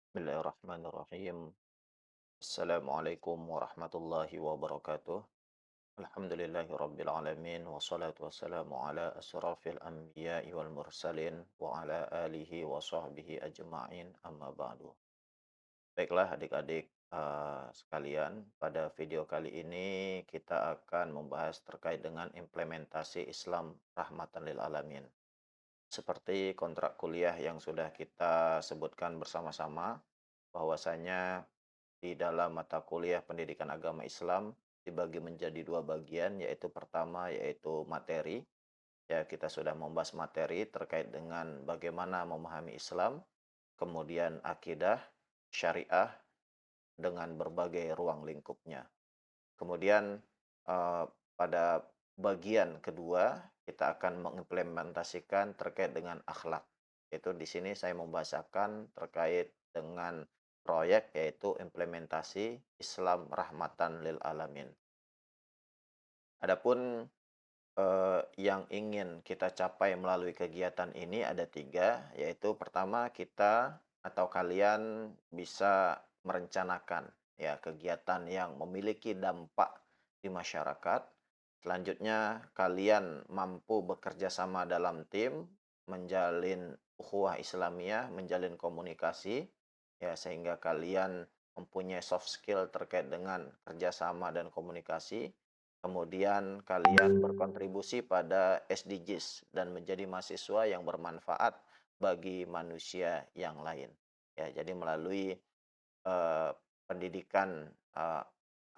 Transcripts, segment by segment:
Bismillahirrahmanirrahim. Assalamualaikum warahmatullahi wabarakatuh. Alhamdulillahi rabbil alamin wassalatu wassalamu ala asrafil anbiya'i wal mursalin wa ala alihi wa sahbihi ajma'in amma ba'du. Baiklah adik-adik sekalian, pada video kali ini kita akan membahas terkait dengan implementasi Islam rahmatan lil alamin. Seperti kontrak kuliah yang sudah kita sebutkan bersama-sama, bahwasanya di dalam mata kuliah pendidikan agama Islam dibagi menjadi dua bagian, yaitu pertama yaitu materi. Ya, kita sudah membahas materi terkait dengan bagaimana memahami Islam, kemudian akidah, syariah dengan berbagai ruang lingkupnya. Kemudian eh, pada bagian kedua kita akan mengimplementasikan terkait dengan akhlak. Itu di sini saya membahasakan terkait dengan proyek yaitu implementasi Islam rahmatan lil alamin. Adapun yang ingin kita capai melalui kegiatan ini ada tiga, yaitu pertama kita atau kalian bisa merencanakan ya kegiatan yang memiliki dampak di masyarakat. Selanjutnya kalian mampu bekerja sama dalam tim, menjalin ukhuwah Islamiyah, menjalin komunikasi ya sehingga kalian mempunyai soft skill terkait dengan kerjasama dan komunikasi. Kemudian kalian berkontribusi pada SDGs dan menjadi mahasiswa yang bermanfaat bagi manusia yang lain. Ya, jadi melalui eh, pendidikan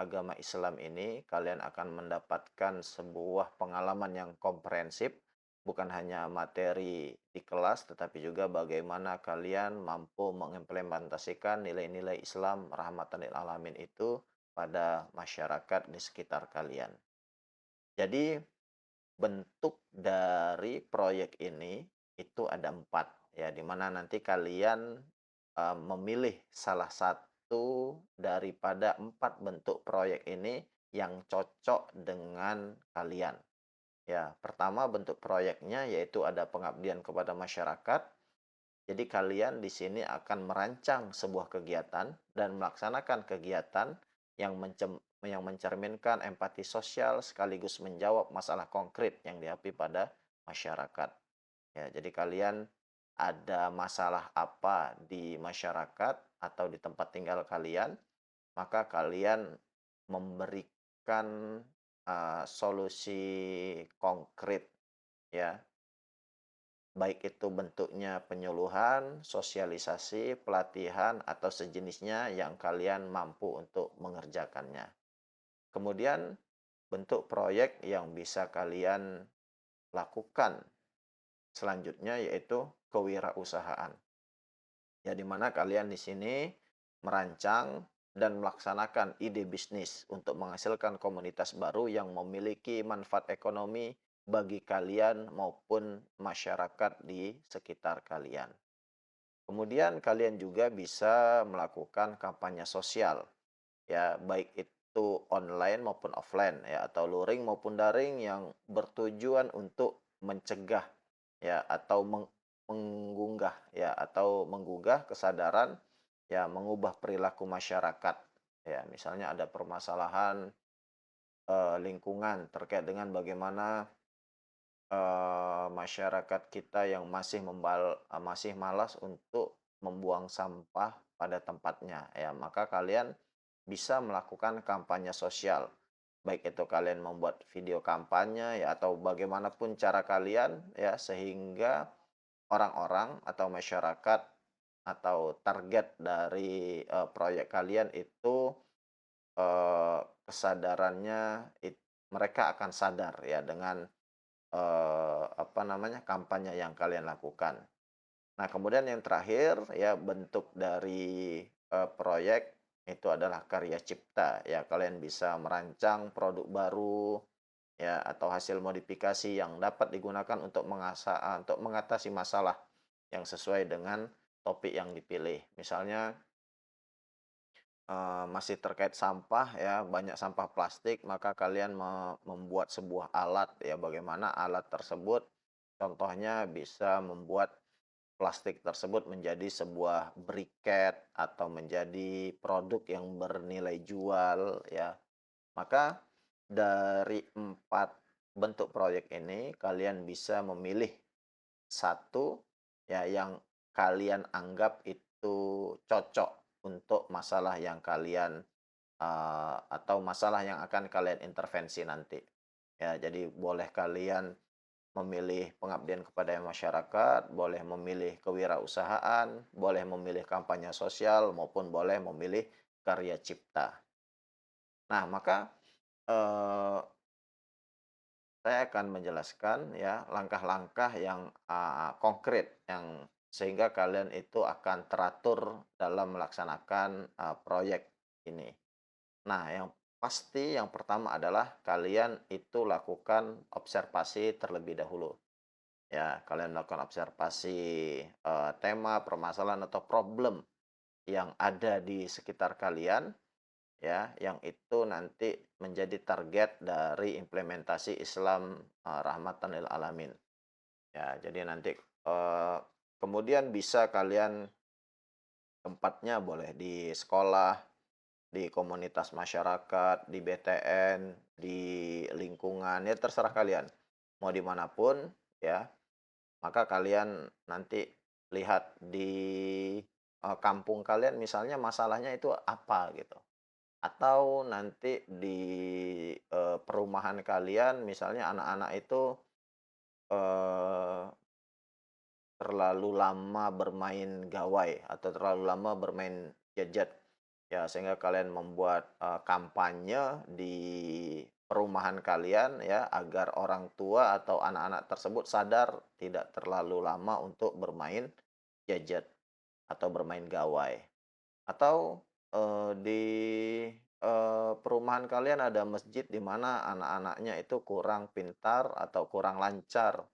agama Islam ini kalian akan mendapatkan sebuah pengalaman yang komprehensif, bukan hanya materi di kelas tetapi juga bagaimana kalian mampu mengimplementasikan nilai-nilai Islam rahmatan lil alamin itu pada masyarakat di sekitar kalian. Jadi bentuk dari proyek ini itu ada empat ya, di mana nanti kalian memilih salah satu daripada empat bentuk proyek ini yang cocok dengan kalian. Ya, pertama bentuk proyeknya yaitu ada pengabdian kepada masyarakat. Jadi kalian di sini akan merancang sebuah kegiatan dan melaksanakan kegiatan yang mencerminkan empati sosial sekaligus menjawab masalah konkret yang dihadapi pada masyarakat. Ya, jadi kalian ada masalah apa di masyarakat atau di tempat tinggal kalian, maka kalian memberikan solusi konkret ya, baik itu bentuknya penyuluhan, sosialisasi, pelatihan, atau sejenisnya yang kalian mampu untuk mengerjakannya. Kemudian bentuk proyek yang bisa kalian lakukan selanjutnya yaitu kewirausahaan. Ya, di mana kalian di sini merancang dan melaksanakan ide bisnis untuk menghasilkan komunitas baru yang memiliki manfaat ekonomi bagi kalian maupun masyarakat di sekitar kalian. Kemudian kalian juga bisa melakukan kampanye sosial, ya baik itu online maupun offline ya atau luring maupun daring yang bertujuan untuk mencegah ya atau menggugah ya atau menggugah kesadaran ya mengubah perilaku masyarakat. Ya, misalnya ada permasalahan lingkungan terkait dengan bagaimana masyarakat kita yang masih malas untuk membuang sampah pada tempatnya ya, maka kalian bisa melakukan kampanye sosial. Baik itu kalian membuat video kampanye ya atau bagaimanapun cara kalian ya sehingga orang-orang atau masyarakat atau target dari proyek kalian itu kesadarannya mereka akan sadar ya dengan apa namanya, kampanye yang kalian lakukan. Nah, kemudian yang terakhir ya bentuk dari proyek itu adalah karya cipta ya. Kalian bisa merancang produk baru ya atau hasil modifikasi yang dapat digunakan untuk mengatasi masalah yang sesuai dengan topik yang dipilih. Misalnya masih terkait sampah ya, banyak sampah plastik, maka kalian membuat sebuah alat ya, bagaimana alat tersebut contohnya bisa membuat plastik tersebut menjadi sebuah briket atau menjadi produk yang bernilai jual ya. Maka dari 4 bentuk proyek ini kalian bisa memilih satu ya yang kalian anggap itu cocok untuk masalah yang kalian atau masalah yang akan kalian intervensi nanti. Ya, jadi boleh kalian memilih pengabdian kepada masyarakat, boleh memilih kewirausahaan, boleh memilih kampanye sosial, maupun boleh memilih karya cipta. Nah, maka eh, saya akan menjelaskan ya langkah-langkah yang konkret yang sehingga kalian itu akan teratur dalam melaksanakan proyek ini. Nah, yang pasti yang pertama adalah kalian itu lakukan observasi terlebih dahulu. Ya, kalian lakukan observasi tema, permasalahan atau problem yang ada di sekitar kalian ya, yang itu nanti menjadi target dari implementasi Islam rahmatan lil alamin. Ya, jadi nanti kemudian bisa kalian tempatnya boleh di sekolah, di komunitas masyarakat, di BTN, di lingkungan, ya terserah kalian. Mau dimanapun, ya, maka kalian nanti lihat di kampung kalian misalnya masalahnya itu apa gitu. Atau nanti di perumahan kalian misalnya anak-anak itu eh, terlalu lama bermain gawai atau terlalu lama bermain gadget. Ya, sehingga kalian membuat kampanye di perumahan kalian ya agar orang tua atau anak-anak tersebut sadar tidak terlalu lama untuk bermain gadget atau bermain gawai. Atau di perumahan kalian ada masjid di mana anak-anaknya itu kurang pintar atau kurang lancar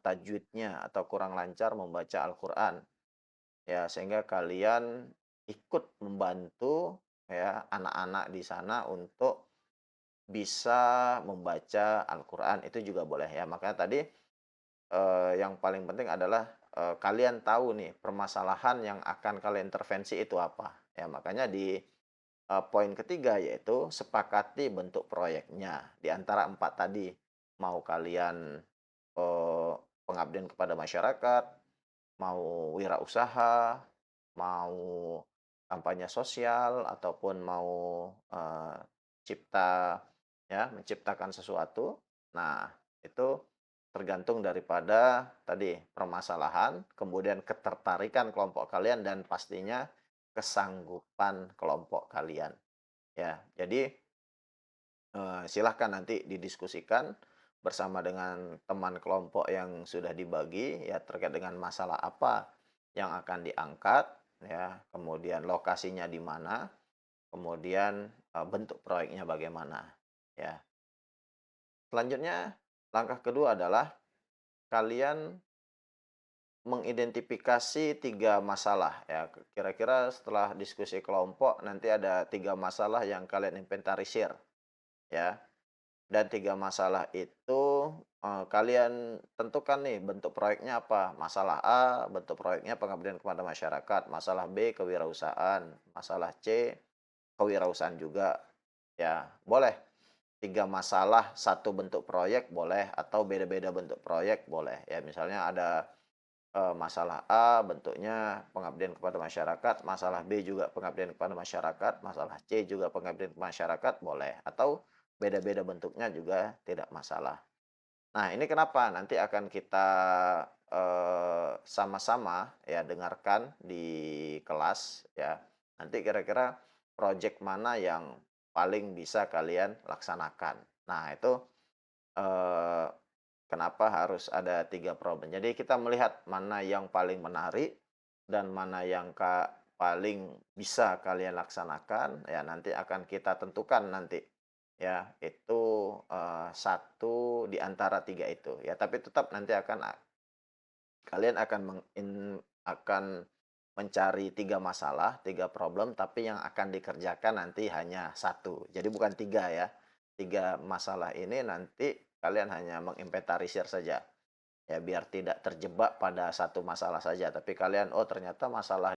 tajwidnya atau kurang lancar membaca Al-Quran. Ya, sehingga kalian ikut membantu ya anak-anak di sana untuk bisa membaca Al-Quran itu juga boleh ya. Makanya tadi yang paling penting adalah kalian tahu nih permasalahan yang akan kalian intervensi itu apa. Ya, makanya di poin ketiga yaitu sepakati bentuk proyeknya di antara 4 tadi. Mau kalian pengabdian kepada masyarakat, mau wirausaha, mau kampanye sosial, ataupun mau cipta ya, menciptakan sesuatu. Nah, itu tergantung daripada tadi permasalahan, kemudian ketertarikan kelompok kalian dan pastinya kesanggupan kelompok kalian. Ya, jadi silahkan nanti didiskusikan bersama dengan teman kelompok yang sudah dibagi ya terkait dengan masalah apa yang akan diangkat ya, kemudian lokasinya di mana, kemudian bentuk proyeknya bagaimana ya. Selanjutnya langkah kedua adalah kalian mengidentifikasi 3 masalah ya, kira-kira setelah diskusi kelompok nanti ada 3 masalah yang kalian inventarisir ya. Dan 3 masalah itu, kalian tentukan nih bentuk proyeknya apa. Masalah A, bentuk proyeknya pengabdian kepada masyarakat. Masalah B, kewirausahaan. Masalah C, kewirausahaan juga. Ya, boleh 3 masalah, satu bentuk proyek boleh, atau beda-beda bentuk proyek boleh. Ya, misalnya ada, masalah A bentuknya pengabdian kepada masyarakat, masalah B juga pengabdian kepada masyarakat, masalah C juga pengabdian kepada masyarakat, boleh. Atau beda-beda bentuknya juga tidak masalah. Nah, ini kenapa nanti akan kita sama-sama ya dengarkan di kelas ya. Nanti kira-kira project mana yang paling bisa kalian laksanakan. Nah, itu eh, kenapa harus ada 3 problem. Jadi kita melihat mana yang paling menarik dan mana yang paling bisa kalian laksanakan ya nanti akan kita tentukan nanti ya itu satu di antara 3 itu ya tapi tetap nanti kalian akan akan mencari 3 masalah, 3 problem tapi yang akan dikerjakan nanti hanya satu. Jadi bukan 3 ya. 3 masalah ini nanti kalian hanya menginventarisir saja. Ya biar tidak terjebak pada satu masalah saja, tapi kalian, oh ternyata masalah